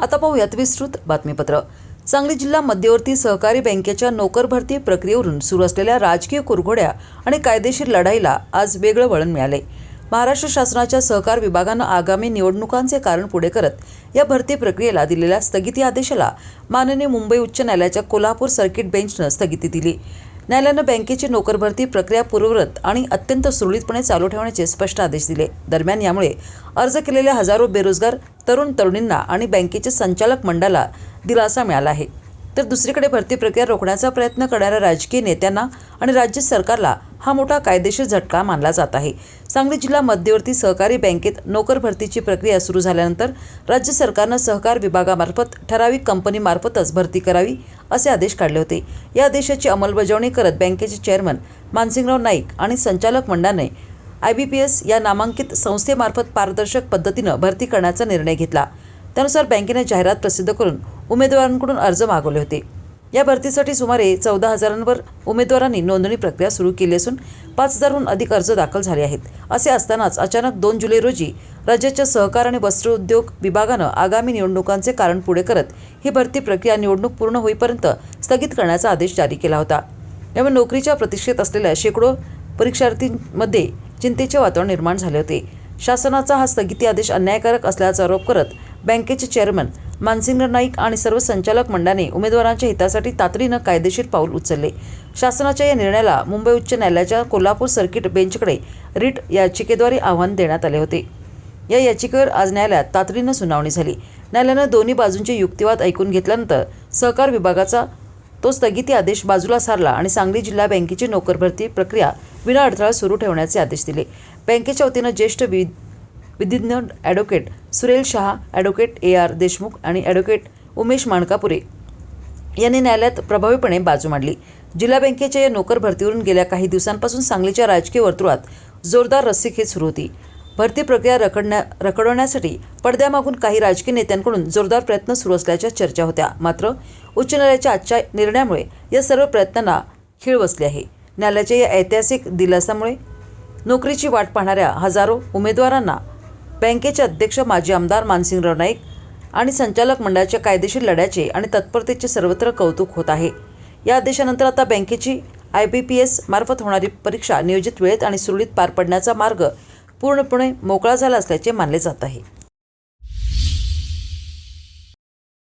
आता पाहूयात विस्तृत बातमीपत्र। सांगली जिल्हा मध्यवर्ती सहकारी बँकेच्या नोकर भरती प्रक्रियेवरून सुरू असलेल्या राजकीय कुरघोड्या आणि कायदेशीर लढाईला आज वेगळं वळण मिळाले। महाराष्ट्र शासनाच्या सहकार विभागानं आगामी निवडणुकांचे कारण पुढे करत या भरती प्रक्रियेला दिलेल्या स्थगिती आदेशाला माननीय मुंबई उच्च न्यायालयाच्या कोल्हापूर सर्किट बेंचनं स्थगिती दिली। न्यायालयानं बँकेची नोकर भरती प्रक्रिया पूर्ववत आणि अत्यंत सुरळीतपणे चालू ठेवण्याचे स्पष्ट आदेश दिले। दरम्यान यामुळे अर्ज केलेल्या हजारो बेरोजगार तरुण तरुणींना आणि बँकेचे संचालक मंडळाला दिलासा मिळाला आहे। तर दुसरीकडे भरती प्रक्रिया रोखण्याचा प्रयत्न करणाऱ्या राजकीय नेत्यांना आणि राज्य सरकारला हा मोठा कायदेशीर झटका मानला जात आहे। सांगली जिल्हा मध्यवर्ती सहकारी बँकेत नोकर भरतीची प्रक्रिया सुरू झाल्यानंतर राज्य सरकारनं सहकार विभागामार्फत ठराविक कंपनीमार्फतच भरती करावी असे आदेश काढले होते। या आदेशाची अंमलबजावणी करत बँकेचे चेअरमन मानसिंगराव नाईक आणि संचालक मंडळाने IBPS या नामांकित संस्थेमार्फत पारदर्शक पद्धतीनं भरती करण्याचा निर्णय घेतला। त्यानुसार बँकेने जाहिरात प्रसिद्ध करून उमेदवारांकडून अर्ज मागवले होते। या भरतीसाठी सुमारे 14,000वर उमेदवारांनी नोंदणी प्रक्रिया सुरू केली असून 5,000हून अधिक अर्ज दाखल झाले आहेत। असे असतानाच अचानक 2 जुलै रोजी राज्याच्या सहकार आणि वस्त्रोद्योग विभागानं आगामी निवडणुकांचे कारण पुढे करत ही भरती प्रक्रिया निवडणूक पूर्ण होईपर्यंत स्थगित करण्याचा आदेश जारी केला होता। यामुळे नोकरीच्या प्रतीक्षेत असलेल्या शेकडो परीक्षार्थींमध्ये चिंतेचे वातावरण निर्माण झाले होते। शासनाचा हा स्थगिती आदेश अन्यायकारक असल्याचा आरोप करत बँकेचे चेअरमन मानसिंगराव नाईक आणि सर्व संचालक मंडळाने उमेदवारांच्या हितासाठी तातडीनं कायदेशीर पाऊल उचलले। शासनाच्या या निर्णयाला मुंबई उच्च न्यायालयाच्या कोल्हापूर सर्किट बेंचकडे रिट याचिकेद्वारे आव्हान देण्यात आले होते। या याचिकेवर आज न्यायालयात तातडीनं सुनावणी झाली। न्यायालयानं दोन्ही बाजूंचे युक्तिवाद ऐकून घेतल्यानंतर सहकार विभागाचा तो स्थगिती आदेश बाजूला सारला आणि सांगली जिल्हा बँकेची नोकर भरती प्रक्रिया विनाअडथळा सुरू ठेवण्याचे आदेश दिले। बँकेच्या वतीनं ज्येष्ठ विधिज्ञ ॲडव्होकेट सुरेल शहा, ॲडव्होकेट AR देशमुख आणि ॲडव्होकेट उमेश माणकापुरे यांनी न्यायालयात प्रभावीपणे बाजू मांडली। जिल्हा बँकेच्या या नोकर भरतीवरून गेल्या काही दिवसांपासून सांगलीच्या राजकीय वर्तुळात जोरदार रस्सीखेच सुरू होती। भरती प्रक्रिया रखडवण्यासाठी पडद्यामागून काही राजकीय नेत्यांकडून जोरदार प्रयत्न सुरू असल्याच्या चर्चा होत्या। मात्र उच्च न्यायालयाच्या आजच्या निर्णयामुळे या सर्व प्रयत्नांना खीळ बसली आहे। न्यायालयाच्या या ऐतिहासिक दिलासामुळे नोकरीची वाट पाहणाऱ्या हजारो उमेदवारांना बँकेचे अध्यक्ष माजी आमदार मानसिंगराव नाईक आणि संचालक मंडळाच्या कायदेशीर लढ्याचे आणि तत्परतेचे सर्वत्र कौतुक होत आहे। या आदेशानंतर आता बँकेची IBPS मार्फत होणारी परीक्षा नियोजित वेळेत आणि सुरळीत पार पडण्याचा मार्ग पूर्णपणे मोकळा झाला असल्याचे मानले जात आहे।